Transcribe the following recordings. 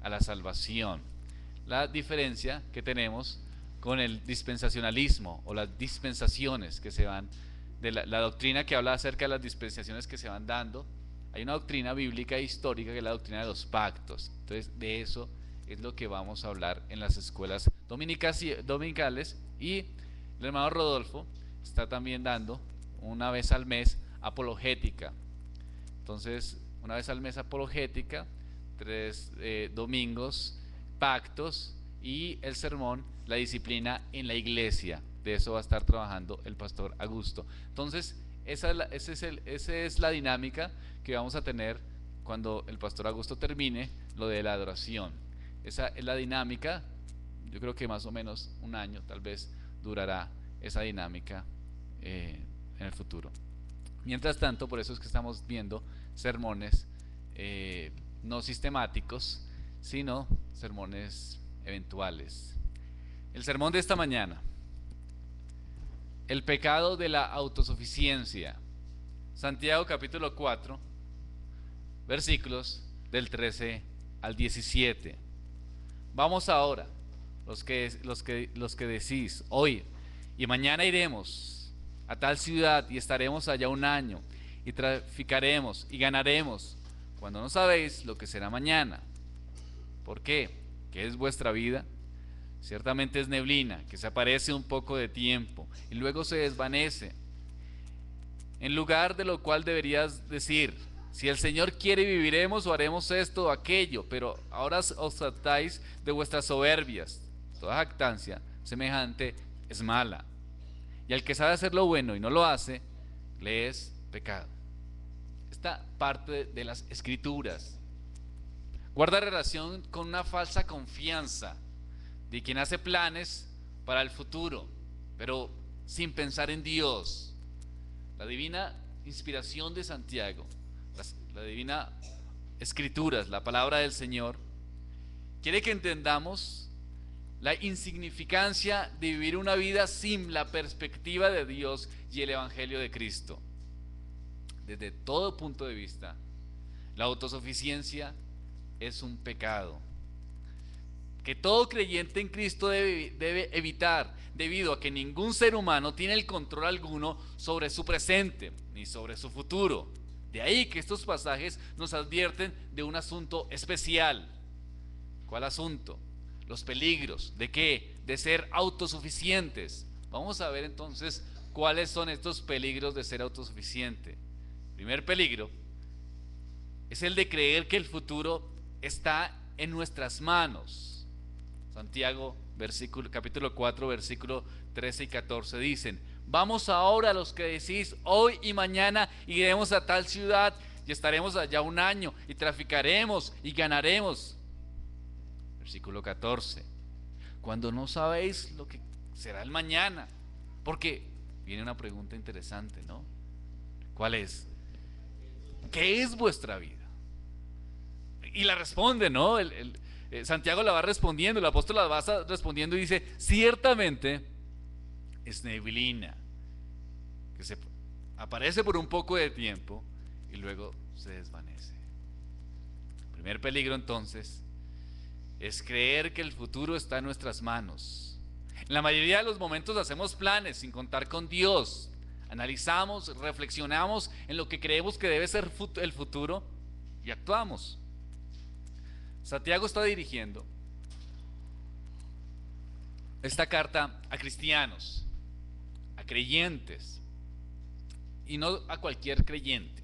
a la salvación. La diferencia que tenemos con el dispensacionalismo o las dispensaciones que se van, de la doctrina que habla acerca de las dispensaciones que se van dando. Hay una doctrina bíblica e histórica que es la doctrina de los pactos. Entonces, de eso es lo que vamos a hablar en las escuelas dominicales. Y el hermano Rodolfo está también dando una vez al mes apologética. Entonces, una vez al mes apologética, 3 domingos pactos, y el sermón, la disciplina en la iglesia. De eso va a estar trabajando el pastor Augusto. Entonces, esa es la dinámica que vamos a tener cuando el pastor Augusto termine lo de la adoración. Esa es la dinámica. Yo creo que más o menos un año tal vez durará esa dinámica en el futuro. Mientras tanto, por eso es que estamos viendo sermones no sistemáticos, sino sermones eventuales. El sermón de esta mañana: el pecado de la autosuficiencia. Santiago capítulo 4, versículos del 13 al 17. Vamos ahora, los que decís, hoy y mañana iremos a tal ciudad y estaremos allá un año, y traficaremos y ganaremos, cuando no sabéis lo que será mañana. ¿Por qué? ¿Qué es vuestra vida? Ciertamente es neblina, que se aparece un poco de tiempo y luego se desvanece. En lugar de lo cual deberías decir: si el Señor quiere, viviremos o haremos esto o aquello. Pero ahora os tratáis de vuestras soberbias. Toda jactancia semejante es mala. Y al que sabe hacer lo bueno y no lo hace, le es pecado. Esta parte de las Escrituras guarda relación con una falsa confianza de quien hace planes para el futuro, pero sin pensar en Dios. La divina inspiración de Santiago, la divina Escrituras, la palabra del Señor, quiere que entendamos la insignificancia de vivir una vida sin la perspectiva de Dios y el Evangelio de Cristo. Desde todo punto de vista, la autosuficiencia es un pecado que todo creyente en Cristo debe evitar, debido a que ningún ser humano tiene el control alguno sobre su presente ni sobre su futuro. De ahí que estos pasajes nos advierten de un asunto especial. ¿Cuál asunto? Los peligros. ¿De qué? De ser autosuficientes. Vamos a ver entonces cuáles son estos peligros de ser autosuficiente. El primer peligro es el de creer que el futuro está en nuestras manos. Santiago capítulo 4, versículo 13 y 14 dicen: vamos ahora los que decís, hoy y mañana iremos a tal ciudad y estaremos allá un año y traficaremos y ganaremos. Versículo 14: cuando no sabéis lo que será el mañana. Porque viene una pregunta interesante, ¿no? ¿Cuál es? ¿Qué es vuestra vida? Y la responde, ¿no? Santiago la va respondiendo, el apóstol la va respondiendo y dice: ciertamente es neblina, que se aparece por un poco de tiempo y luego se desvanece. El primer peligro entonces es creer que el futuro está en nuestras manos. En la mayoría de los momentos hacemos planes sin contar con Dios. Analizamos, reflexionamos en lo que creemos que debe ser el futuro y actuamos. Santiago está dirigiendo esta carta a cristianos, a creyentes, y no a cualquier creyente.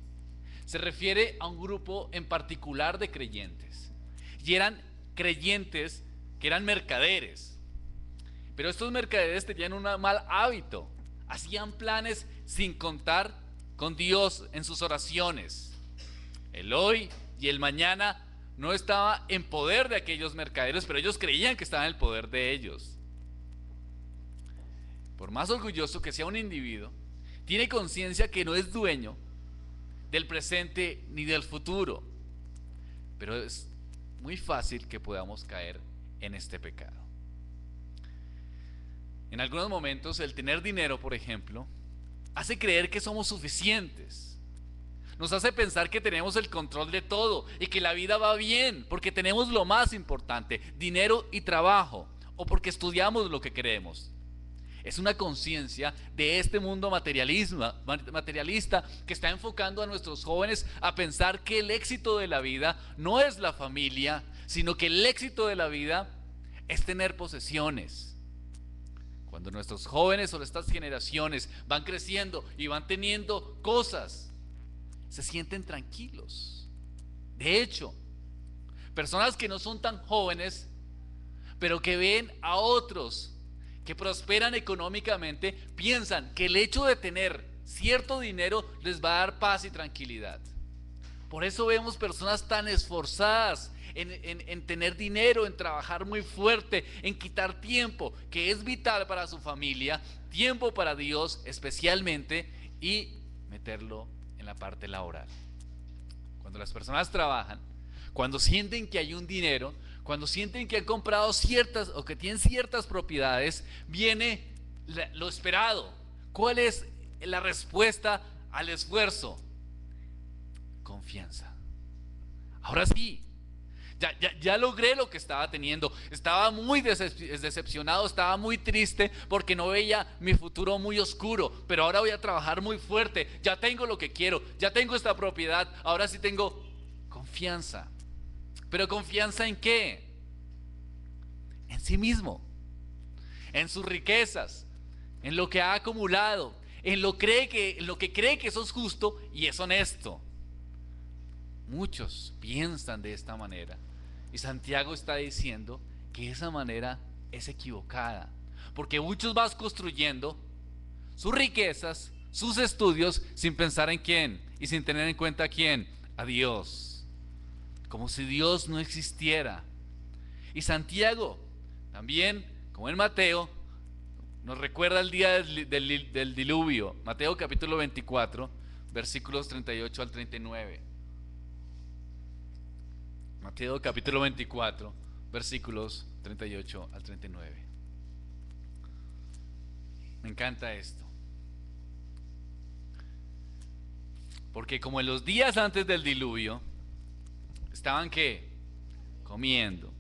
Se refiere a un grupo en particular de creyentes, y eran creyentes que eran mercaderes. Pero estos mercaderes tenían un mal hábito: hacían planes sin contar con Dios en sus oraciones. El hoy y el mañana no estaba en poder de aquellos mercaderes, pero ellos creían que estaba en el poder de ellos. Por más orgulloso que sea un individuo, tiene conciencia que no es dueño del presente ni del futuro. Pero es muy fácil que podamos caer en este pecado. En algunos momentos, el tener dinero, por ejemplo, hace creer que somos suficientes. nos hace pensar que tenemos el control de todo y que la vida va bien porque tenemos lo más importante, dinero y trabajo, o porque estudiamos lo que queremos. Es una conciencia de este mundo materialista que está enfocando a nuestros jóvenes a pensar que el éxito de la vida no es la familia, sino que el éxito de la vida es tener posesiones. Cuando nuestros jóvenes o estas generaciones van creciendo y van teniendo cosas, se sienten tranquilos. De hecho, personas que no son tan jóvenes, pero que ven a otros que prosperan económicamente, piensan que el hecho de tener cierto dinero les va a dar paz y tranquilidad. Por eso vemos personas tan esforzadas en tener dinero, en trabajar muy fuerte, en quitar tiempo que es vital para su familia, tiempo para Dios especialmente, y meterlo en la parte laboral. Cuando las personas trabajan, cuando sienten que hay un dinero, cuando sienten que han comprado ciertas o que tienen ciertas propiedades, viene lo esperado. ¿Cuál es la respuesta al esfuerzo? Confianza. Ahora sí, ya logré lo que estaba teniendo. Estaba muy decepcionado, estaba muy triste porque no veía mi futuro muy oscuro, pero ahora voy a trabajar muy fuerte. Ya tengo lo que quiero, ya tengo esta propiedad, ahora sí tengo confianza. ¿Pero confianza en qué? En sí mismo, en sus riquezas, en lo que ha acumulado, en lo que cree que eso es justo y es honesto. Muchos piensan de esta manera y Santiago está diciendo que esa manera es equivocada, porque muchos van construyendo sus riquezas, sus estudios sin pensar en quién y sin tener en cuenta a quién, a Dios. Como si Dios no existiera. Y Santiago, también, como en Mateo, nos recuerda el día del diluvio. Mateo capítulo 24, versículos 38 al 39. Mateo capítulo 24, versículos 38 al 39. Me encanta esto. Porque como en los días antes del diluvio, estaban ¿qué? Comiendo.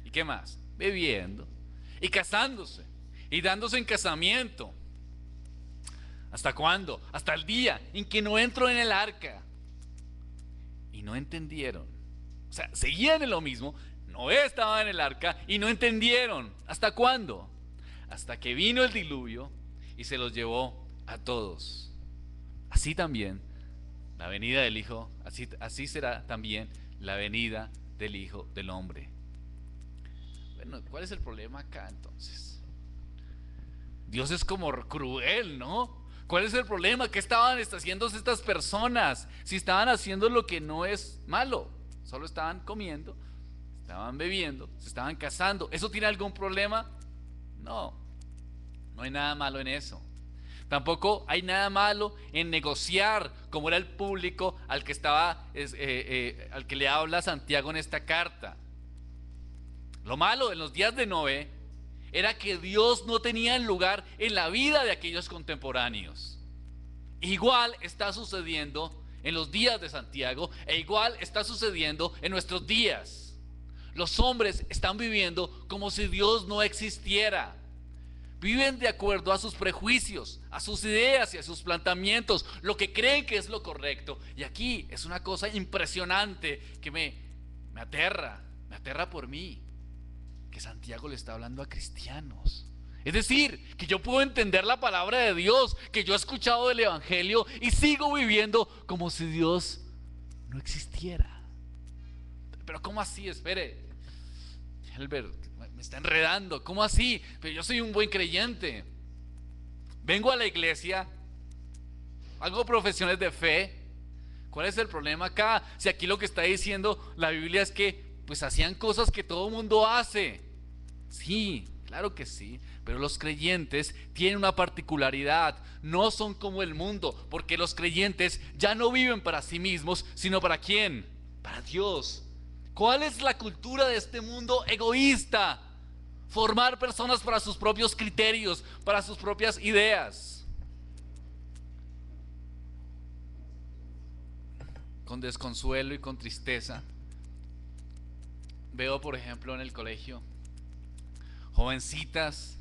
¿Y qué más? Bebiendo. Y casándose. Y dándose en casamiento. ¿Hasta cuándo? Hasta el día en que no entró en el arca. Y no entendieron. O sea, seguían en lo mismo. Noé estaba en el arca y no entendieron. ¿Hasta cuándo? Hasta que vino el diluvio y se los llevó a todos. Así también la venida del Hijo, así será también la venida del Hijo del Hombre. Bueno, ¿cuál es el problema acá entonces? Dios es como cruel, ¿no? ¿Cuál es el problema? ¿Qué estaban haciendo estas personas? Si estaban haciendo lo que no es malo, solo estaban comiendo, estaban bebiendo, se estaban casando. ¿Eso tiene algún problema? No, no hay nada malo en eso. Tampoco hay nada malo en negociar, como era el público al que al que le habla Santiago en esta carta. Lo malo en los días de Noé era que Dios no tenía lugar en la vida de aquellos contemporáneos. Igual está sucediendo en los días de Santiago e igual está sucediendo en nuestros días. Los hombres están viviendo como si Dios no existiera. Viven de acuerdo a sus prejuicios, a sus ideas y a sus planteamientos, lo que creen que es lo correcto. Y aquí es una cosa impresionante que me aterra por mí, que Santiago le está hablando a cristianos. Es decir, que yo puedo entender la palabra de Dios, que yo he escuchado del Evangelio y sigo viviendo como si Dios no existiera. Pero ¿cómo así? Espere, Helbert, me está enredando. ¿Cómo así? Pero yo soy un buen creyente. Vengo a la iglesia, hago profesiones de fe. ¿Cuál es el problema acá? Si aquí lo que está diciendo la Biblia es que pues hacían cosas que todo mundo hace. Sí, claro que sí, pero los creyentes tienen una particularidad. No son como el mundo, porque los creyentes ya no viven para sí mismos, sino ¿para quién? Para Dios. ¿Cuál es la cultura de este mundo egoísta? Formar personas para sus propios criterios, para sus propias ideas. con desconsuelo y con tristeza, veo, por ejemplo, en el colegio, jovencitas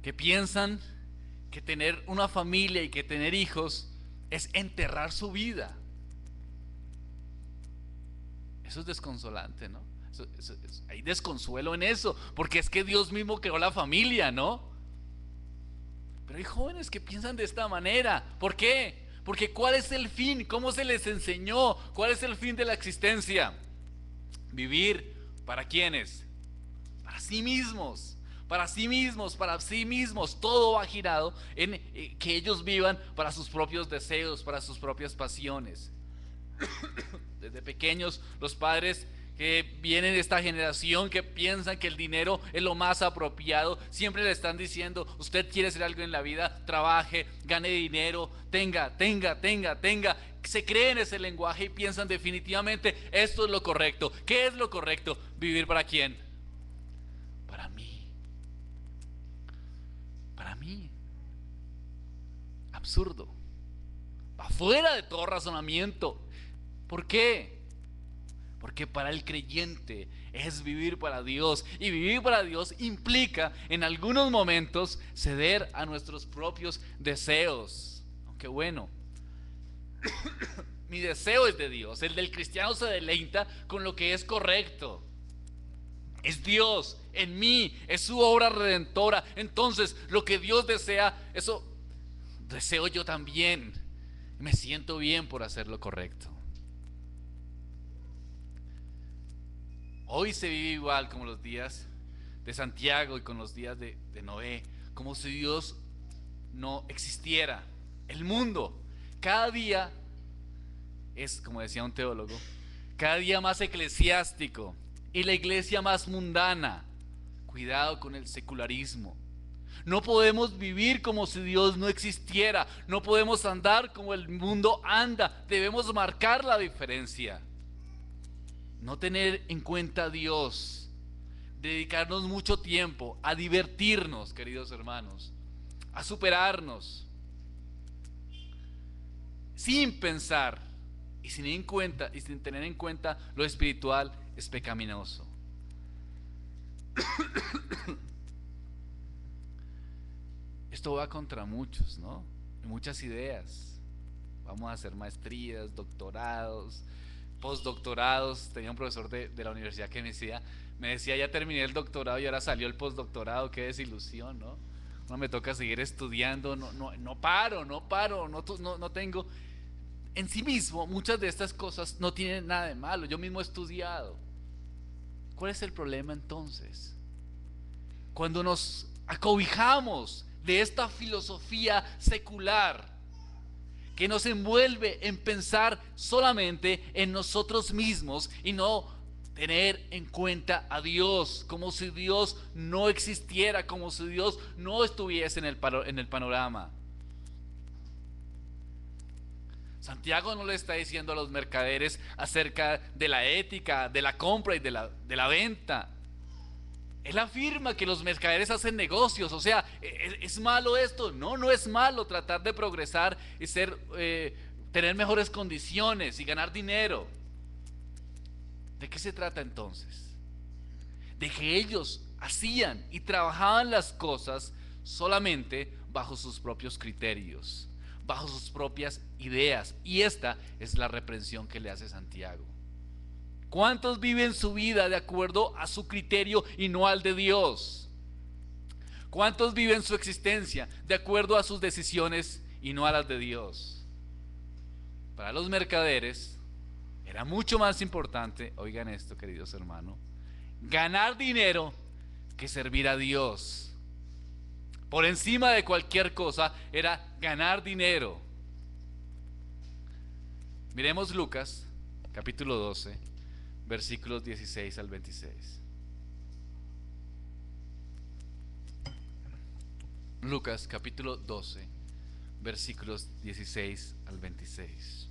que piensan que tener una familia y que tener hijos es enterrar su vida. Eso es desconsolante, ¿no? Hay desconsuelo en eso, porque es que Dios mismo creó la familia, ¿no? Pero hay jóvenes que piensan de esta manera. ¿Por qué? Porque ¿cuál es el fin? ¿Cómo se les enseñó? ¿Cuál es el fin de la existencia? Vivir ¿para quiénes? Para sí mismos. Para sí mismos, para sí mismos. Todo va girado en que ellos vivan para sus propios deseos, para sus propias pasiones. Desde pequeños los padres que vienen de esta generación que piensan que el dinero es lo más apropiado, siempre le están diciendo: usted quiere hacer algo en la vida, trabaje, gane dinero, tenga. Se creen ese lenguaje y piensan definitivamente esto es lo correcto. ¿Qué es lo correcto? ¿Vivir para quién? Para mí. Para mí. Absurdo. Afuera de todo razonamiento. ¿Por qué? Porque para el creyente es vivir para Dios. Y vivir para Dios implica en algunos momentos ceder a nuestros propios deseos. Aunque bueno, mi deseo es de Dios. El del cristiano se deleita con lo que es correcto. Es Dios en mí, es su obra redentora. Entonces lo que Dios desea, eso deseo yo también. Me siento bien por hacer lo correcto. Hoy se vive igual como los días de Santiago y con los días de Noé, como si Dios no existiera. El mundo cada día es, como decía un teólogo, cada día más eclesiástico y la iglesia más mundana. Cuidado con el secularismo. No podemos vivir como si Dios no existiera. No podemos andar como el mundo anda. Debemos marcar la diferencia. No tener en cuenta a Dios, dedicarnos mucho tiempo a divertirnos, queridos hermanos, a superarnos, sin pensar y sin tener en cuenta lo espiritual, es pecaminoso. Esto va contra muchos, ¿no? Muchas ideas. Vamos a hacer maestrías, doctorados, postdoctorados. Tenía un profesor de la universidad que me decía, ya terminé el doctorado y ahora salió el postdoctorado. Qué desilusión, ¿no? No me toca seguir estudiando, no paro, no tengo. En sí mismo, muchas de estas cosas no tienen nada de malo. Yo mismo he estudiado. ¿Cuál es el problema entonces? Cuando nos acobijamos de esta filosofía secular que nos envuelve en pensar solamente en nosotros mismos y no tener en cuenta a Dios, como si Dios no existiera, como si Dios no estuviese en el panorama. Santiago no le está diciendo a los mercaderes acerca de la ética, de la compra y de la venta. Él afirma que los mercaderes hacen negocios. O sea, ¿es malo esto? No es malo tratar de progresar y tener mejores condiciones y ganar dinero. ¿De qué se trata entonces? De que ellos hacían y trabajaban las cosas solamente bajo sus propios criterios, bajo sus propias ideas. Y esta es la reprensión que le hace Santiago. ¿Cuántos viven su vida de acuerdo a su criterio y no al de Dios? ¿Cuántos viven su existencia de acuerdo a sus decisiones y no a las de Dios? Para los mercaderes era mucho más importante, oigan esto, queridos hermanos, ganar dinero que servir a Dios. Por encima de cualquier cosa era ganar dinero. Miremos Lucas, capítulo 12, versículos 16 al 26. Lucas, capítulo 12, versículos 16 al 26.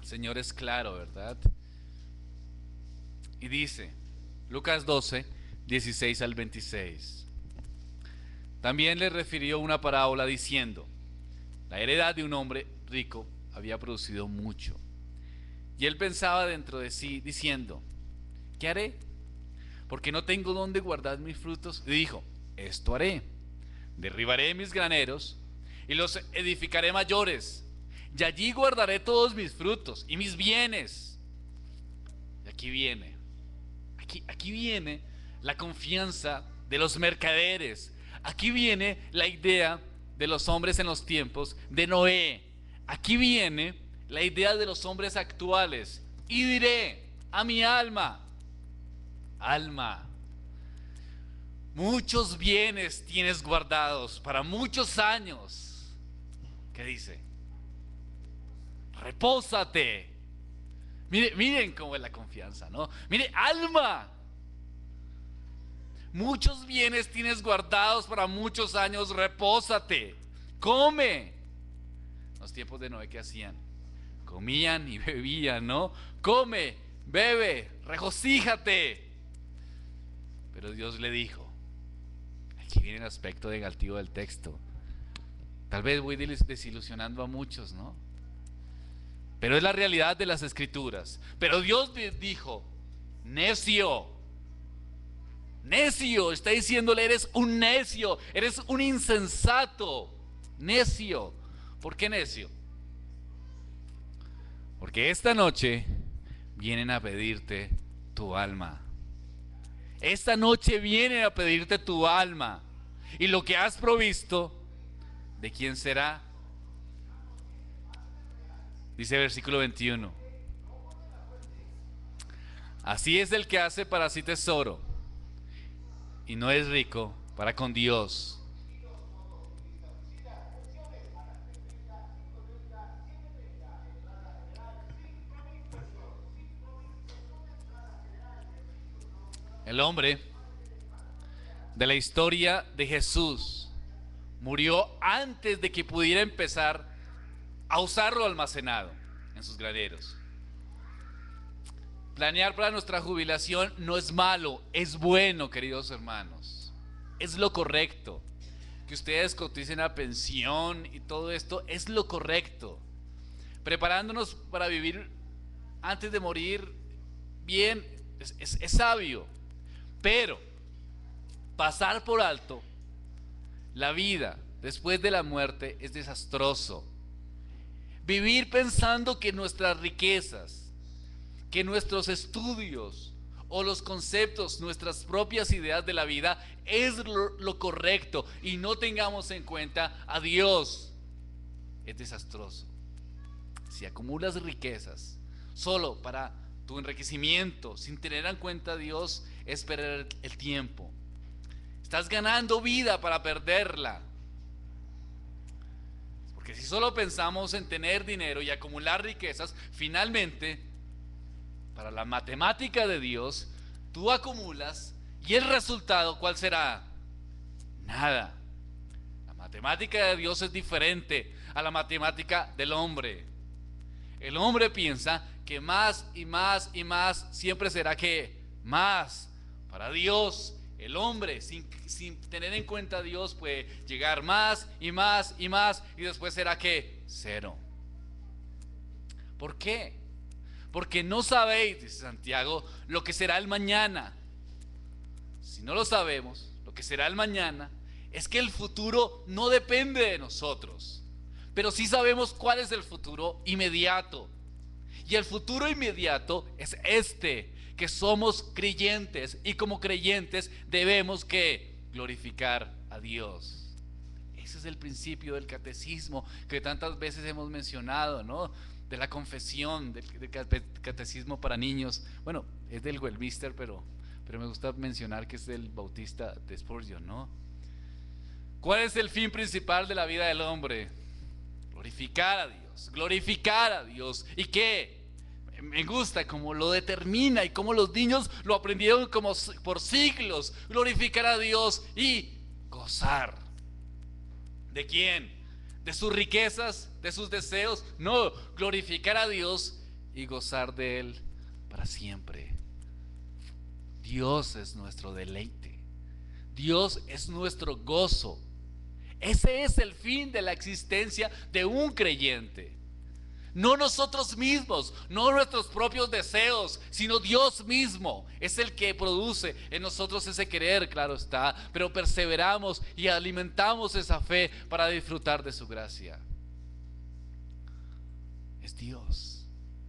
El Señor es claro, ¿verdad? Y dice, Lucas 12, 16 al 26. También le refirió una parábola diciendo: la heredad de un hombre rico había producido mucho. Y él pensaba dentro de sí, diciendo: ¿qué haré? Porque no tengo dónde guardar mis frutos. Y dijo: esto haré: derribaré mis graneros y los edificaré mayores, y allí guardaré todos mis frutos y mis bienes. Y aquí viene, aquí viene la confianza de los mercaderes. Aquí viene la idea de los hombres en los tiempos de Noé. Aquí viene la idea de los hombres actuales. Y diré a mi alma: alma, muchos bienes tienes guardados para muchos años. ¿Qué dice? Repósate. Miren cómo es la confianza, ¿no? Mire, alma, muchos bienes tienes guardados para muchos años, repósate, come. En los tiempos de Noé, ¿qué hacían? Comían y bebían, ¿no? Come, bebe, regocíjate. Pero Dios le dijo, aquí viene el aspecto negativo del texto. Tal vez voy desilusionando a muchos, ¿no? Pero es la realidad de las escrituras. Pero Dios dijo: necio, necio, está diciéndole: eres un necio, eres un insensato, necio. ¿Por qué necio? Porque esta noche vienen a pedirte tu alma. Esta noche vienen a pedirte tu alma. Y lo que has provisto, ¿de quién será? Dice versículo 21. Así es el que hace para sí tesoro y no es rico para con Dios. El hombre de la historia de Jesús murió antes de que pudiera empezar a usarlo almacenado en sus graneros. Planear para nuestra jubilación no es malo, es bueno, queridos hermanos. Es lo correcto. Que ustedes coticen a pensión y todo esto es lo correcto. Preparándonos para vivir antes de morir bien es sabio. Pero pasar por alto la vida después de la muerte es desastroso. Vivir pensando que nuestras riquezas, que nuestros estudios o los conceptos, nuestras propias ideas de la vida es lo correcto y no tengamos en cuenta a Dios, es desastroso. Si acumulas riquezas solo para tu enriquecimiento sin tener en cuenta a Dios, es perder el tiempo. Estás ganando vida para perderla. Porque si solo pensamos en tener dinero y acumular riquezas, finalmente, para la matemática de Dios, tú acumulas y el resultado, ¿cuál será? Nada. La matemática de Dios es diferente a la matemática del hombre. El hombre piensa que más y más y más siempre será que más. Para Dios, el hombre sin tener en cuenta a Dios puede llegar más y más y más y después será que cero. ¿Por qué? Porque no sabéis, dice Santiago, lo que será el mañana. Si no lo sabemos, lo que será el mañana, es que el futuro no depende de nosotros. Pero sí sabemos cuál es el futuro inmediato. Y el futuro inmediato es que somos creyentes y como creyentes debemos que glorificar a Dios. Ese es el principio del catecismo que tantas veces hemos mencionado, ¿no? De la confesión, del catecismo para niños. Bueno, es del Westminster, pero me gusta mencionar que es del Bautista de Spurgeon, ¿no? ¿Cuál es el fin principal de la vida del hombre? Glorificar a Dios, glorificar a Dios. ¿Y qué? Me gusta cómo lo determina y cómo los niños lo aprendieron como por siglos. Glorificar a Dios y gozar. ¿De quién? ¿De sus riquezas? ¿De sus deseos? No, glorificar a Dios y gozar de Él para siempre. Dios es nuestro deleite. Dios es nuestro gozo. Ese es el fin de la existencia de un creyente. No nosotros mismos, no nuestros propios deseos, sino Dios mismo es el que produce en nosotros ese querer, claro está, pero perseveramos y alimentamos esa fe para disfrutar de su gracia. Es Dios,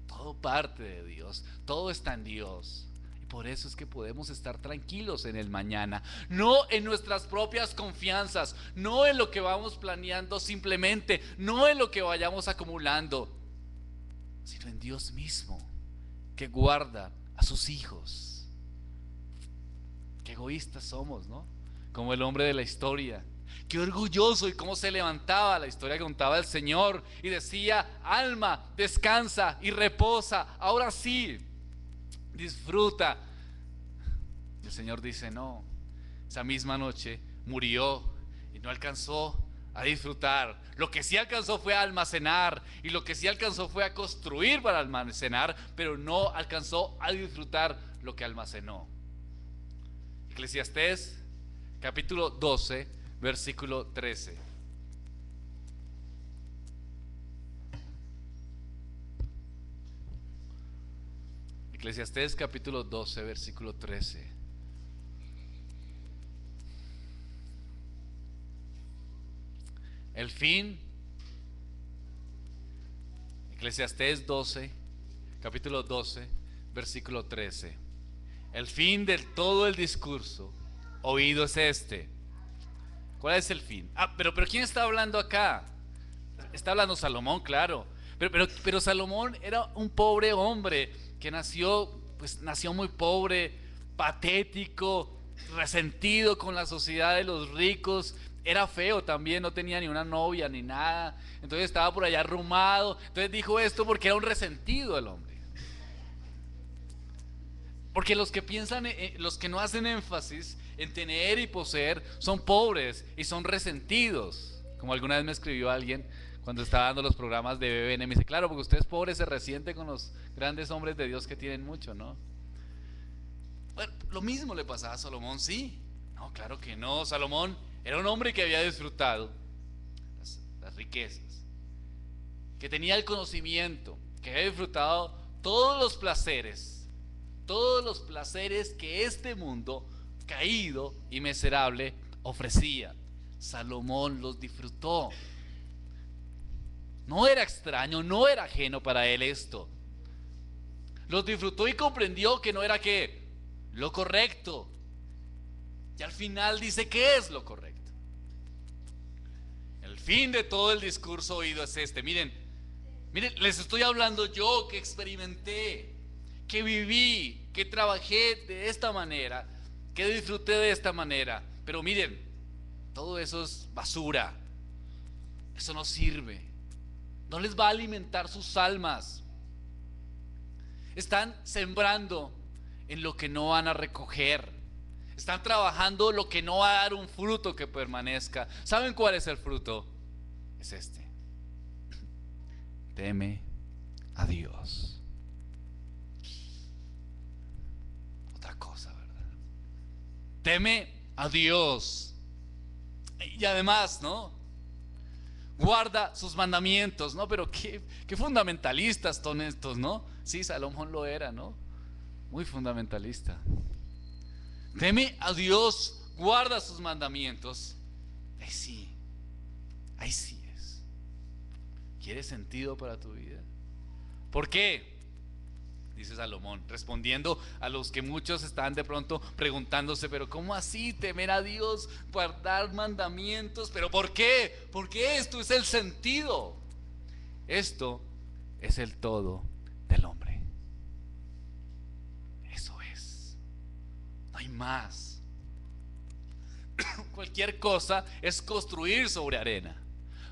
todo parte de Dios, todo está en Dios. Y por eso es que podemos estar tranquilos en el mañana, no en nuestras propias confianzas, no en lo que vamos planeando simplemente, no en lo que vayamos acumulando, sino en Dios mismo, que guarda a sus hijos. Qué egoístas somos, ¿no? Como el hombre de la historia. Qué orgulloso, y cómo se levantaba. La historia que contaba el Señor y decía: alma, descansa y reposa, ahora sí, disfruta. Y el Señor dice: no, esa misma noche murió y no alcanzó a disfrutar. Lo que sí alcanzó fue a almacenar, y lo que sí alcanzó fue a construir para almacenar, pero no alcanzó a disfrutar lo que almacenó. Eclesiastés capítulo 12 versículo 13. Eclesiastés capítulo 12 versículo 13. El fin, Eclesiastés 12, capítulo 12, versículo 13. El fin de todo el discurso oído es este. ¿Cuál es el fin? Pero ¿quién está hablando acá? Está hablando Salomón, claro. Pero Salomón era un pobre hombre que nació muy pobre, patético, resentido con la sociedad de los ricos. Era feo también, no tenía ni una novia ni nada. Entonces estaba por allá arrumado. Entonces dijo esto porque era un resentido el hombre. Porque los que piensan, los que no hacen énfasis en tener y poseer, son pobres y son resentidos. Como alguna vez me escribió alguien cuando estaba dando los programas de BBN, me dice: claro, porque usted es pobre, se resiente con los grandes hombres de Dios que tienen mucho, ¿no? Bueno, lo mismo le pasaba a Salomón, sí. No, claro que no. Salomón era un hombre que había disfrutado las riquezas, que tenía el conocimiento, que había disfrutado todos los placeres que este mundo caído y miserable ofrecía. Salomón los disfrutó. No era extraño, no era ajeno para él esto. Los disfrutó y comprendió que no era lo correcto. Y al final dice: ¿qué es lo correcto? El fin de todo el discurso oído es este. Miren, les estoy hablando yo, que experimenté, que viví, que trabajé de esta manera, que disfruté de esta manera. Pero miren, todo eso es basura. Eso no sirve. No les va a alimentar sus almas. Están sembrando en lo que no van a recoger. Están trabajando lo que no va a dar un fruto que permanezca. ¿Saben cuál es el fruto? Es este: teme a Dios. Otra cosa, ¿verdad? Teme a Dios. Y además, ¿no? Guarda sus mandamientos, ¿no? Pero qué fundamentalistas son estos, ¿no? Sí, Salomón lo era, ¿no? Muy fundamentalista. Teme a Dios, guarda sus mandamientos. Ahí sí es. ¿Quieres sentido para tu vida? ¿Por qué? Dice Salomón, respondiendo a los que muchos están de pronto preguntándose: pero ¿cómo así temer a Dios, guardar mandamientos? ¿Pero por qué? Porque esto es el sentido. Esto es el todo del hombre. Eso es. No hay más. Cualquier cosa es construir sobre arena.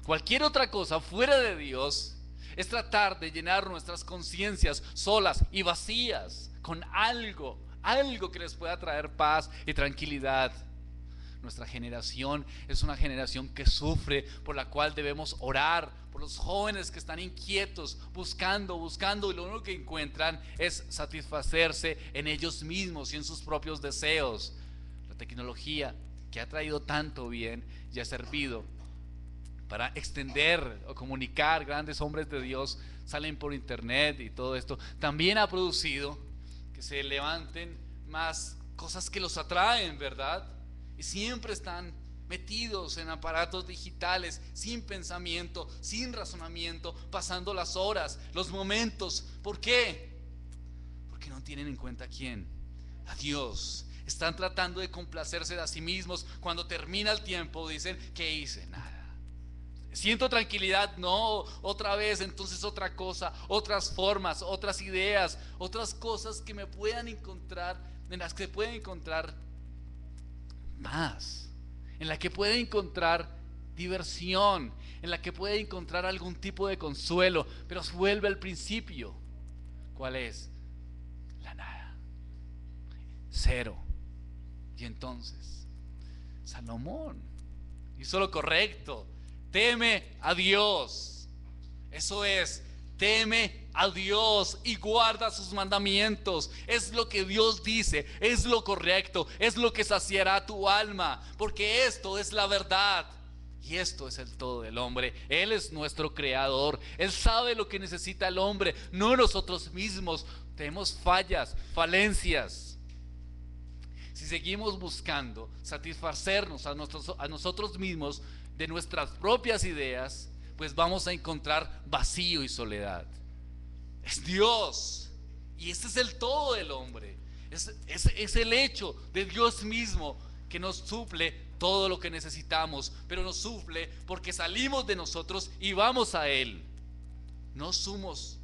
Cualquier otra cosa fuera de Dios es tratar de llenar nuestras conciencias solas y vacías con algo que les pueda traer paz y tranquilidad. Nuestra generación es una generación que sufre, por la cual debemos orar por los jóvenes que están inquietos, buscando, y lo único que encuentran es satisfacerse en ellos mismos y en sus propios deseos. La tecnología, que ha traído tanto bien y ha servido para extender o comunicar. Grandes hombres de Dios salen por internet y todo esto. También ha producido que se levanten más cosas que los atraen, ¿verdad? Y siempre están metidos en aparatos digitales, sin pensamiento, sin razonamiento, pasando las horas, los momentos. ¿Por qué? Porque no tienen en cuenta ¿a quién? A Dios. Están tratando de complacerse de a sí mismos. Cuando termina el tiempo dicen: ¿qué hice? Nada. Siento tranquilidad, no, otra vez, entonces otra cosa, otras formas, otras ideas, otras cosas que me puedan encontrar, en las que pueden encontrar más, en la que puede encontrar diversión, en la que puede encontrar algún tipo de consuelo. Pero vuelve al principio. ¿Cuál es? La nada, cero. Y entonces Salomón hizo lo correcto. Teme a Dios. Eso es, teme a Dios y guarda sus mandamientos. Es lo que Dios dice, es lo correcto, es lo que saciará tu alma, porque esto es la verdad. Y esto es el todo del hombre. Él es nuestro creador. Él sabe lo que necesita el hombre, no nosotros mismos. Tenemos fallas, falencias. Si seguimos buscando satisfacernos a nosotros mismos de nuestras propias ideas, pues vamos a encontrar vacío y soledad. Es Dios, y ese es el todo del hombre. Es el hecho de Dios mismo que nos suple todo lo que necesitamos, pero nos suple porque salimos de nosotros y vamos a Él. No somos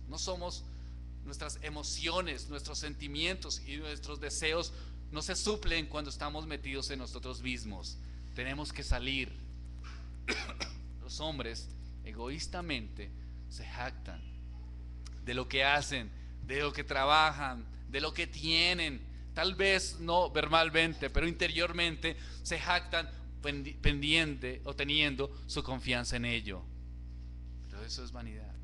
nuestras emociones, nuestros sentimientos y nuestros deseos no se suplen cuando estamos metidos en nosotros mismos. Tenemos que salir. Los hombres egoístamente se jactan de lo que hacen, de lo que trabajan, de lo que tienen. Tal vez no verbalmente, pero interiormente se jactan pendiente o teniendo su confianza en ello. Pero eso es vanidad.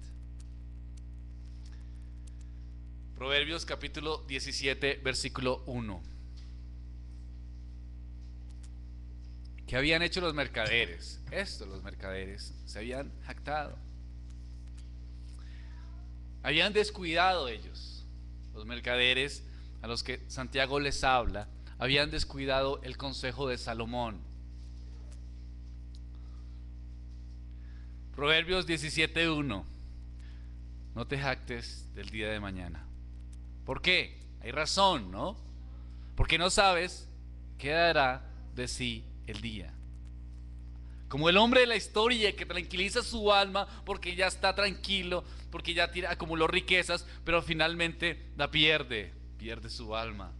Proverbios capítulo 17, versículo 1. ¿Qué habían hecho los mercaderes? Los mercaderes se habían jactado. Habían descuidado ellos. Los mercaderes a los que Santiago les habla habían descuidado el consejo de Salomón. Proverbios 17:1. No te jactes del día de mañana. ¿Por qué? Hay razón, ¿no? Porque no sabes qué dará de sí el día. Como el hombre de la historia que tranquiliza su alma porque ya está tranquilo, porque ya acumuló riquezas, pero finalmente la pierde su alma.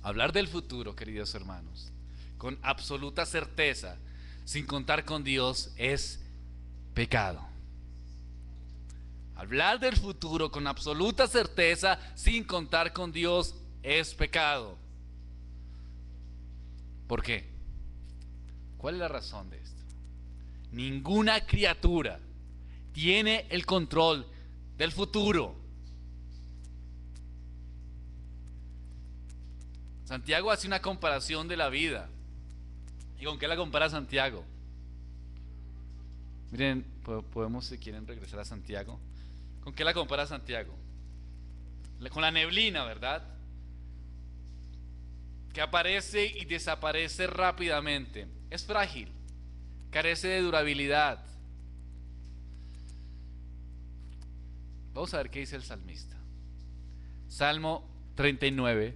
Hablar del futuro, queridos hermanos, con absoluta certeza, sin contar con Dios, es pecado. Hablar del futuro con absoluta certeza, sin contar con Dios, es pecado. ¿Por qué? ¿Cuál es la razón de esto? Ninguna criatura tiene el control del futuro. Santiago hace una comparación de la vida. ¿Y con qué la compara Santiago? Miren, podemos, si quieren, regresar a Santiago. ¿Con qué la compara Santiago? Con la neblina, ¿verdad? Que aparece y desaparece rápidamente. Es frágil, carece de durabilidad. Vamos a ver qué dice el salmista. Salmo 39,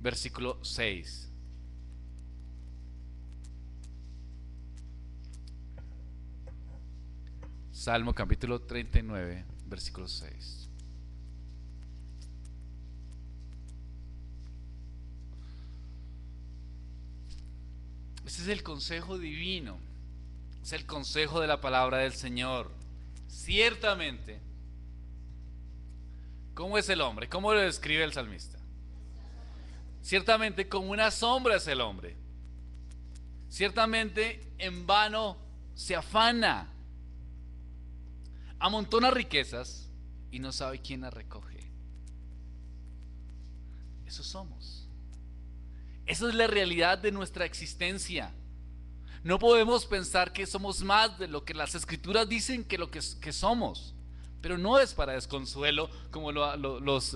versículo 6. Salmo capítulo 39, versículo 6. Ese es el consejo divino, es el consejo de la palabra del Señor. Ciertamente, ¿cómo es el hombre? ¿Cómo lo describe el salmista? Ciertamente como una sombra es el hombre. Ciertamente en vano se afana, amontona riquezas y no sabe quién las recoge. Eso somos. Esa es la realidad de nuestra existencia. No podemos pensar que somos más de lo que las escrituras dicen que que somos. Pero no es para desconsuelo como los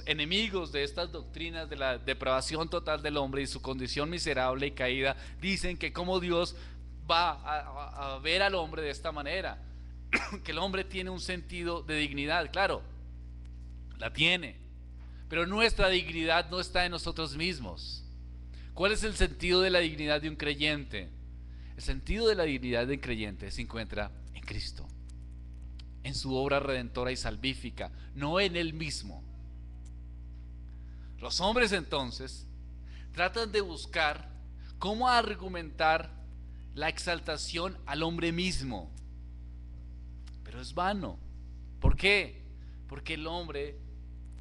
enemigos de estas doctrinas de la depravación total del hombre y su condición miserable y caída dicen que como Dios va a ver al hombre de esta manera, que el hombre tiene un sentido de dignidad. Claro, la tiene, pero nuestra dignidad no está en nosotros mismos. ¿Cuál es el sentido de la dignidad de un creyente? El sentido de la dignidad de un creyente se encuentra en Cristo, en su obra redentora y salvífica, no en él mismo. Los hombres entonces tratan de buscar cómo argumentar la exaltación al hombre mismo, pero es vano. ¿Por qué? Porque el hombre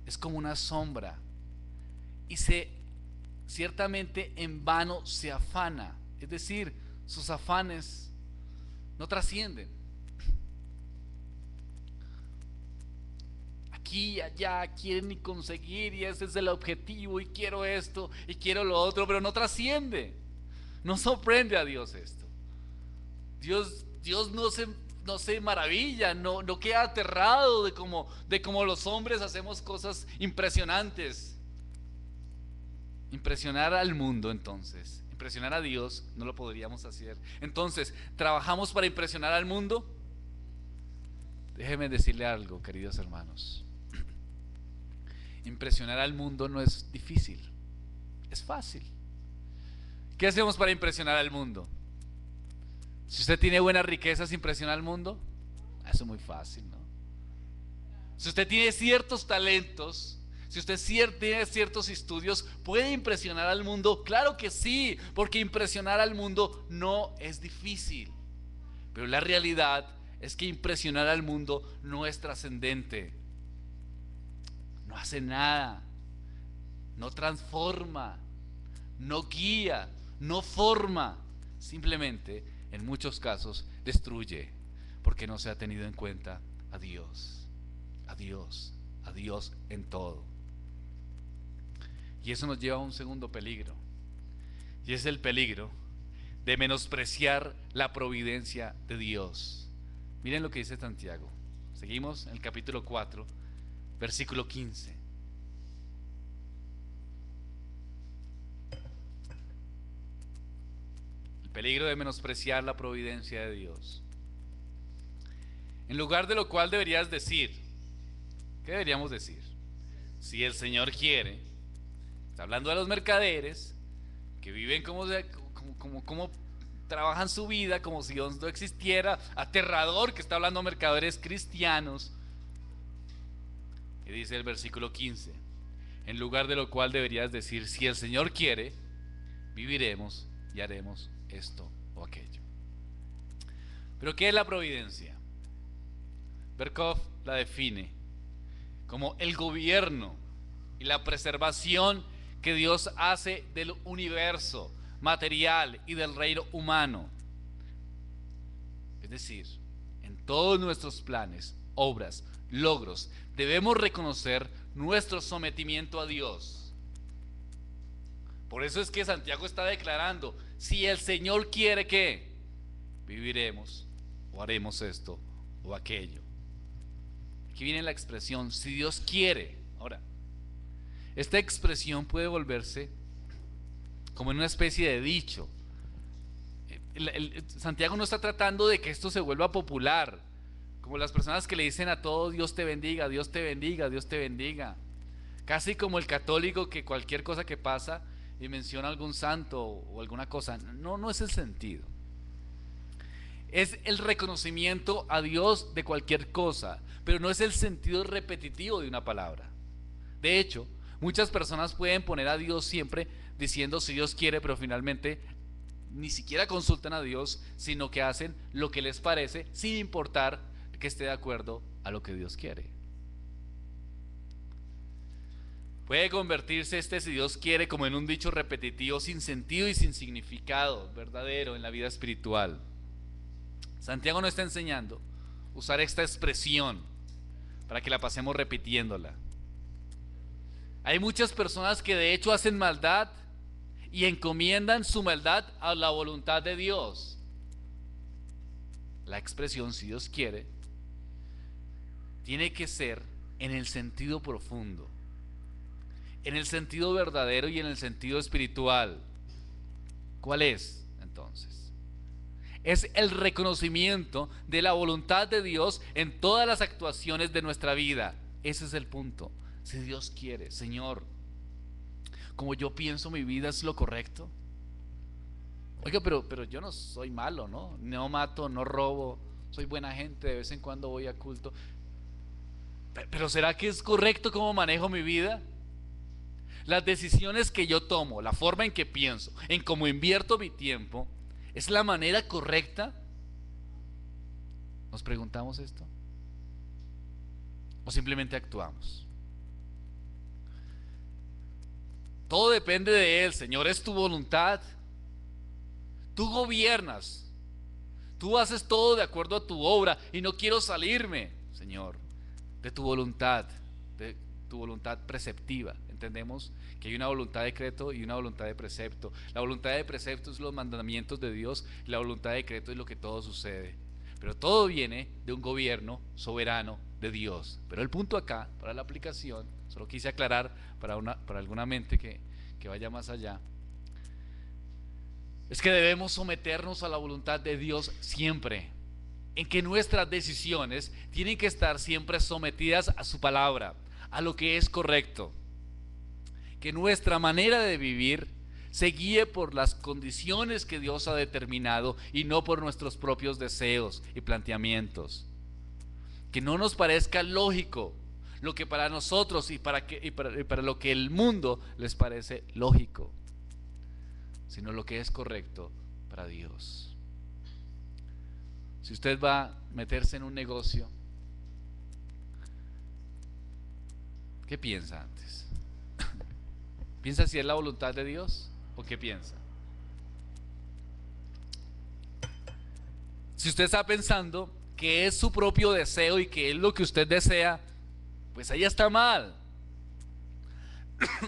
es como una sombra y ciertamente en vano se afana, es decir, sus afanes no trascienden. Aquí y allá quieren y conseguir, y ese es el objetivo, y quiero esto y quiero lo otro, pero no trasciende. No sorprende a Dios esto. Dios no se maravilla, no queda aterrado de cómo los hombres hacemos cosas impresionantes. Impresionar al mundo, entonces, impresionar a Dios no lo podríamos hacer. Entonces, ¿trabajamos para impresionar al mundo? Déjeme decirle algo, queridos hermanos. Impresionar al mundo no es difícil, es fácil. ¿Qué hacemos para impresionar al mundo? Si usted tiene buenas riquezas, ¿impresiona al mundo? Eso es muy fácil, ¿no? Si usted tiene ciertos talentos, si usted tiene ciertos estudios, ¿puede impresionar al mundo? Claro que sí, porque impresionar al mundo no es difícil. Pero la realidad es que impresionar al mundo no es trascendente. No hace nada, no transforma, no guía, no forma. Simplemente, en muchos casos, destruye, porque no se ha tenido en cuenta a Dios, a Dios, a Dios en todo. Y eso nos lleva a un segundo peligro, y es el peligro de menospreciar la providencia de Dios. Miren lo que dice Santiago. Seguimos en el capítulo 4, versículo 15. El peligro de menospreciar la providencia de Dios. En lugar de lo cual deberías decir, ¿qué deberíamos decir? Si el Señor quiere. Está hablando de los mercaderes que viven como trabajan su vida como si Dios no existiera. Aterrador, que está hablando de mercaderes cristianos. Y dice el versículo 15: en lugar de lo cual deberías decir, si el Señor quiere, viviremos y haremos esto o aquello. Pero ¿qué es la providencia? Berkov la define como el gobierno y la preservación que Dios hace del universo material y del reino humano. Es decir, en todos nuestros planes, obras, logros, debemos reconocer nuestro sometimiento a Dios. Por eso es que Santiago está declarando, si el Señor quiere que viviremos o haremos esto o aquello. Aquí viene la expresión, si Dios quiere. Ahora, esta expresión puede volverse como en una especie de dicho. Santiago no está tratando de que esto se vuelva popular, como las personas que le dicen a todos, Dios te bendiga, Dios te bendiga, Dios te bendiga. Casi como el católico que cualquier cosa que pasa y menciona algún santo o alguna cosa. No es el sentido. Es el reconocimiento a Dios de cualquier cosa, pero no es el sentido repetitivo de una palabra. De hecho, muchas personas pueden poner a Dios siempre diciendo si Dios quiere, pero finalmente ni siquiera consultan a Dios, sino que hacen lo que les parece sin importar que esté de acuerdo a lo que Dios quiere. Puede convertirse este si Dios quiere como en un dicho repetitivo sin sentido y sin significado verdadero en la vida espiritual. Santiago nos está enseñando a usar esta expresión para que la pasemos repitiéndola. Hay muchas personas que de hecho hacen maldad y encomiendan su maldad a la voluntad de Dios. La expresión si Dios quiere tiene que ser en el sentido profundo, en el sentido verdadero y en el sentido espiritual. ¿Cuál es entonces? Es el reconocimiento de la voluntad de Dios en todas las actuaciones de nuestra vida. Ese es el punto. Si Dios quiere, Señor, como yo pienso mi vida es lo correcto. Oiga, pero yo no soy malo, ¿no? No mato, no robo, soy buena gente, de vez en cuando voy a culto. Pero ¿será que es correcto cómo manejo mi vida? Las decisiones que yo tomo, la forma en que pienso, en cómo invierto mi tiempo, ¿es la manera correcta? ¿Nos preguntamos esto? ¿O simplemente actuamos? Todo depende de Él, Señor, es tu voluntad. Tú gobiernas, tú haces todo de acuerdo a tu obra y no quiero salirme, Señor, de tu voluntad preceptiva. Entendemos que hay una voluntad de decreto y una voluntad de precepto. La voluntad de precepto es los mandamientos de Dios y la voluntad de decreto es lo que todo sucede. Pero todo viene de un gobierno soberano de Dios. Pero el punto acá, para la aplicación, solo quise aclarar para alguna mente que vaya más allá, es que debemos someternos a la voluntad de Dios siempre, en que nuestras decisiones tienen que estar siempre sometidas a su palabra, a lo que es correcto. Que nuestra manera de vivir se guíe por las condiciones que Dios ha determinado y no por nuestros propios deseos y planteamientos. Que no nos parezca lógico lo que para nosotros y para lo que el mundo les parece lógico, sino lo que es correcto para Dios. Si usted va a meterse en un negocio, ¿qué piensa antes? ¿Piensa si es la voluntad de Dios o qué piensa? Si usted está pensando que es su propio deseo y que es lo que usted desea, pues ahí está mal.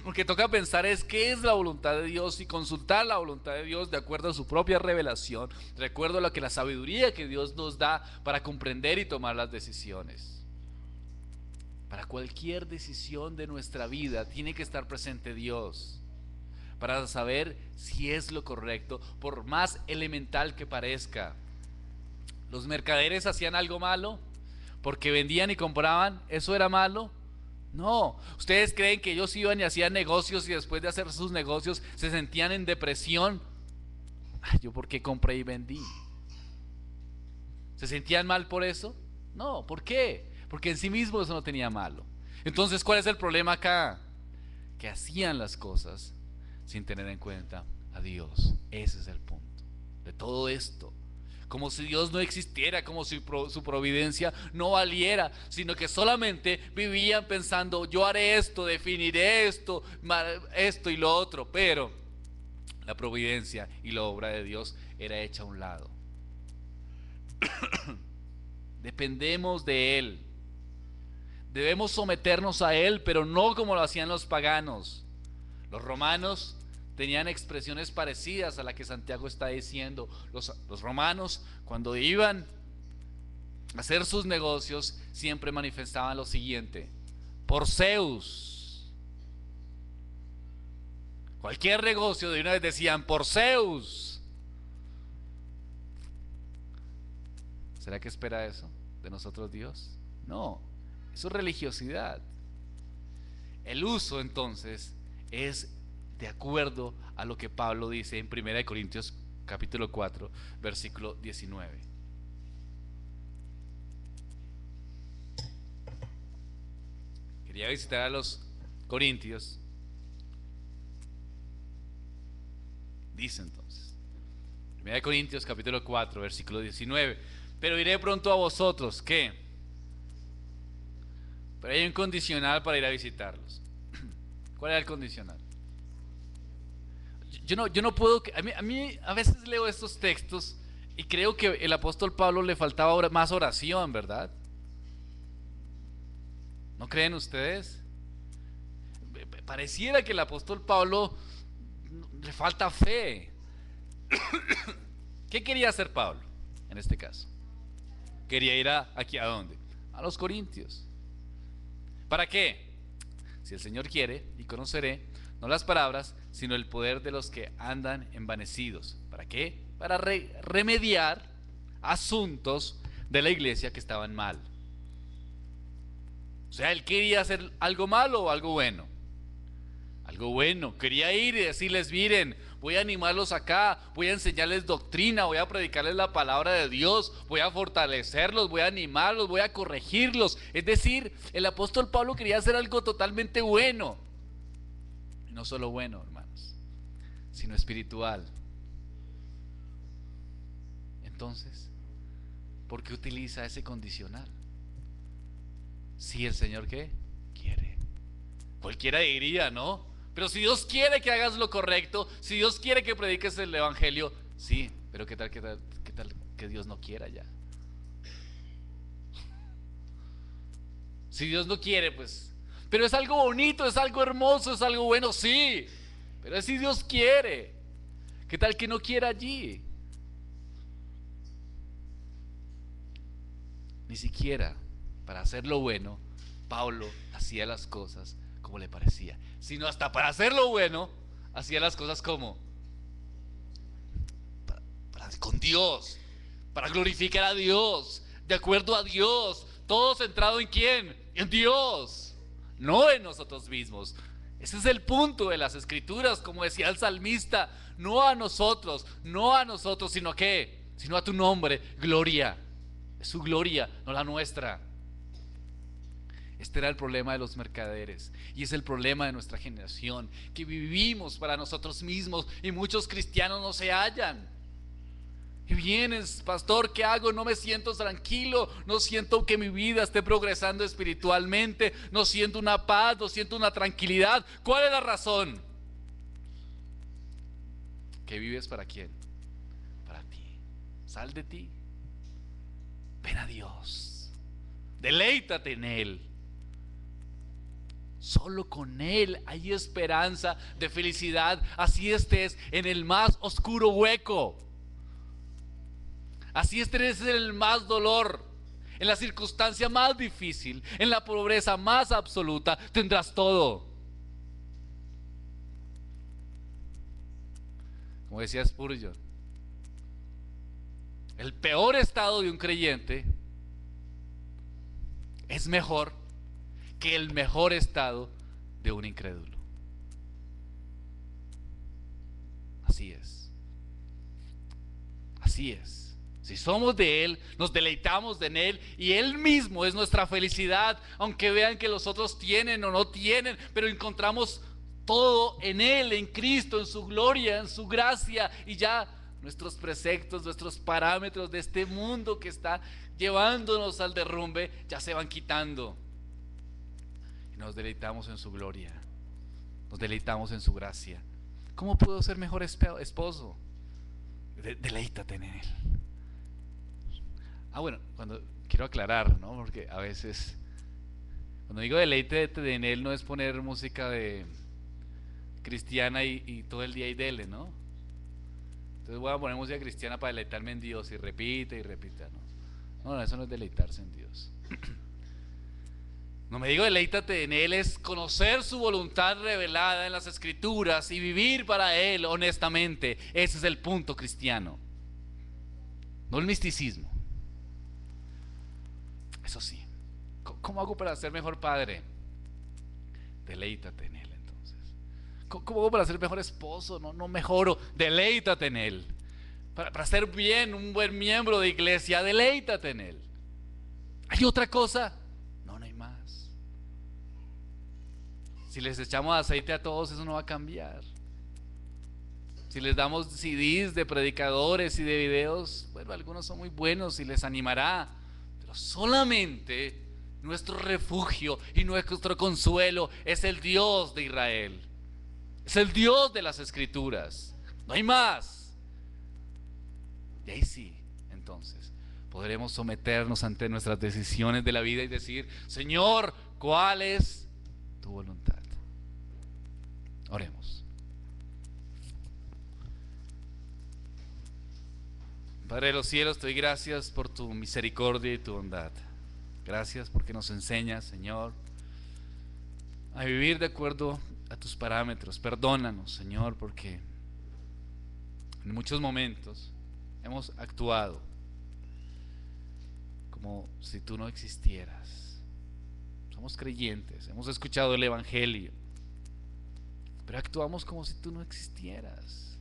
Lo que toca pensar es qué es la voluntad de Dios y consultar la voluntad de Dios de acuerdo a su propia revelación, de acuerdo a la sabiduría que Dios nos da para comprender y tomar las decisiones. Para cualquier decisión de nuestra vida tiene que estar presente Dios, para saber si es lo correcto, por más elemental que parezca. ¿Los mercaderes hacían algo malo? ¿Porque vendían y compraban? ¿Eso era malo? No. ¿Ustedes creen que ellos iban y hacían negocios y después de hacer sus negocios se sentían en depresión? Ay, ¿yo por qué compré y vendí? ¿Se sentían mal por eso? No. ¿Por qué? Porque en sí mismo eso no tenía malo. Entonces, ¿cuál es el problema acá? Que hacían las cosas sin tener en cuenta a Dios. Ese es el punto de todo esto. Como si Dios no existiera, como si su providencia no valiera, sino que solamente vivían pensando, yo haré esto, definiré esto, esto y lo otro, pero la providencia y la obra de Dios era hecha a un lado. Dependemos de Él, debemos someternos a Él, pero no como lo hacían los paganos. Los romanos tenían expresiones parecidas a la que Santiago está diciendo. Los romanos, cuando iban a hacer sus negocios, siempre manifestaban lo siguiente: por Zeus. Cualquier negocio de una vez decían por Zeus. ¿Será que espera eso de nosotros Dios? No, eso es religiosidad. El uso entonces es de acuerdo a lo que Pablo dice en 1 Corintios capítulo 4 versículo 19. Quería visitar a los corintios. Dice entonces 1 Corintios capítulo 4 versículo 19: pero iré pronto a vosotros. ¿Qué? Pero hay un condicional para ir a visitarlos. ¿Cuál era el condicional? Yo no puedo, a mí a veces leo estos textos y creo que el apóstol Pablo le faltaba más oración, ¿verdad? ¿No creen ustedes? Pareciera que el apóstol Pablo le falta fe. ¿Qué quería hacer Pablo en este caso? Quería ir aquí a dónde? A los Corintios. ¿Para qué? Si el Señor quiere, y conoceré, no las palabras, sino el poder de los que andan envanecidos. ¿Para qué? Para remediar asuntos de la iglesia que estaban mal. O sea, él quería hacer algo malo o algo bueno. Algo bueno. Quería ir y decirles, miren, voy a animarlos acá, voy a enseñarles doctrina, voy a predicarles la palabra de Dios, voy a fortalecerlos, voy a animarlos, voy a corregirlos. Es decir, el apóstol Pablo quería hacer algo totalmente bueno. Y no solo bueno, hermanos, sino espiritual. Entonces, ¿por qué utiliza ese condicional? Si el Señor, ¿qué? Quiere. Cualquiera diría, ¿no? Pero si Dios quiere que hagas lo correcto, si Dios quiere que prediques el evangelio, sí, pero ¿qué tal que Dios no quiera ya? Si Dios no quiere, pues, pero es algo bonito, es algo hermoso, es algo bueno, sí, pero si Dios quiere, ¿qué tal que no quiera allí? Ni siquiera para hacer lo bueno, Pablo hacía las cosas como le parecía, sino hasta para hacer lo bueno, hacía las cosas como con Dios, para glorificar a Dios, de acuerdo a Dios, todo centrado en ¿quién? En Dios, no en nosotros mismos. Ese es el punto de las escrituras, como decía el salmista, no a nosotros, sino ¿qué? Sino a tu nombre, gloria. Es su gloria, no la nuestra. Este era el problema de los mercaderes y es el problema de nuestra generación, que vivimos para nosotros mismos y muchos cristianos no se hallan. Y vienes, pastor, ¿qué hago? No me siento tranquilo, no siento que mi vida esté progresando espiritualmente, no siento una paz, no siento una tranquilidad. ¿Cuál es la razón? ¿Que vives para quién? Para ti. Sal de ti. Ven a Dios. Deleítate en Él. Solo con Él hay esperanza de felicidad, así estés en el más oscuro hueco, así estés en el más dolor, en la circunstancia más difícil, en la pobreza más absoluta, tendrás todo. Como decía Spurgeon, el peor estado de un creyente es mejor que el mejor estado de un incrédulo. Así es. Así es. Si somos de Él, nos deleitamos en Él y Él mismo es nuestra felicidad, aunque vean que los otros tienen o no tienen, pero encontramos todo en Él, en Cristo, en su gloria, en su gracia, y ya nuestros preceptos, nuestros parámetros de este mundo que está llevándonos al derrumbe ya se van quitando. Y nos deleitamos en su gloria, nos deleitamos en su gracia. ¿Cómo puedo ser mejor esposo? Deleítate en Él. Bueno, cuando quiero aclarar, ¿no? Porque a veces, cuando digo deleítate en Él, no es poner música de cristiana y todo el día y dele, ¿no? Entonces voy a poner música cristiana para deleitarme en Dios y repite y repita, ¿no? No, eso no es deleitarse en Dios. No me digo deleítate en Él, es conocer su voluntad revelada en las Escrituras y vivir para Él honestamente. Ese es el punto cristiano, no el misticismo. Eso sí, ¿cómo hago para ser mejor padre? Deleítate en Él entonces. ¿Cómo hago para ser mejor esposo? No mejoro, deleítate en Él. Para ser bien, un buen miembro de iglesia, deleítate en Él. ¿Hay otra cosa? No hay más. Si les echamos aceite a todos, eso no va a cambiar. Si les damos CDs de predicadores y de videos, bueno, algunos son muy buenos y les animará, pero solamente nuestro refugio y nuestro consuelo es el Dios de Israel, es el Dios de las Escrituras, no hay más. Y ahí sí, entonces podremos someternos ante nuestras decisiones de la vida y decir: Señor, ¿cuál es tu voluntad? Oremos. Padre de los cielos, te doy gracias por tu misericordia y tu bondad. Gracias porque nos enseñas, Señor, a vivir de acuerdo a tus parámetros. Perdónanos, Señor, porque en muchos momentos hemos actuado como si tú no existieras. Somos creyentes, hemos escuchado el Evangelio, pero actuamos como si tú no existieras.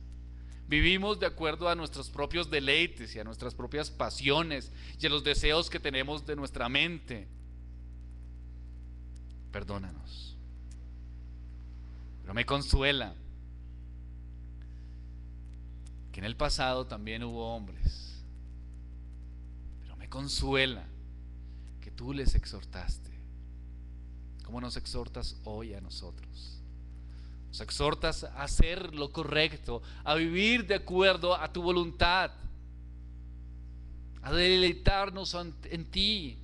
Vivimos de acuerdo a nuestros propios deleites y a nuestras propias pasiones y a los deseos que tenemos de nuestra mente. Perdónanos. Pero me consuela que en el pasado también hubo hombres. Pero me consuela que tú les exhortaste. ¿Cómo nos exhortas hoy a nosotros? Nos exhortas a hacer lo correcto, a vivir de acuerdo a tu voluntad, a deleitarnos en ti,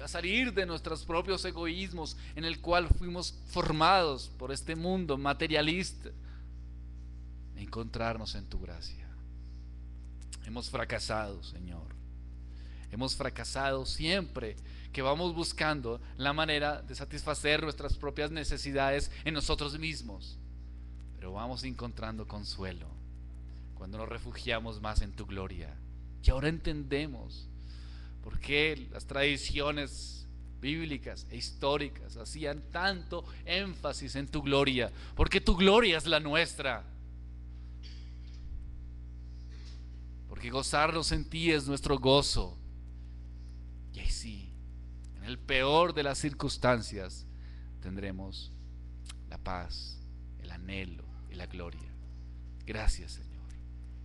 a salir de nuestros propios egoísmos en el cual fuimos formados por este mundo materialista, a encontrarnos en tu gracia. Hemos fracasado, Señor. Hemos fracasado siempre que vamos buscando la manera de satisfacer nuestras propias necesidades en nosotros mismos. Pero vamos encontrando consuelo cuando nos refugiamos más en tu gloria. Y ahora entendemos por qué las tradiciones bíblicas e históricas hacían tanto énfasis en tu gloria, porque tu gloria es la nuestra. Porque gozarnos en ti es nuestro gozo. Y ahí sí, en el peor de las circunstancias tendremos la paz, el anhelo y la gloria. Gracias, Señor,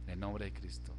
en el nombre de Cristo.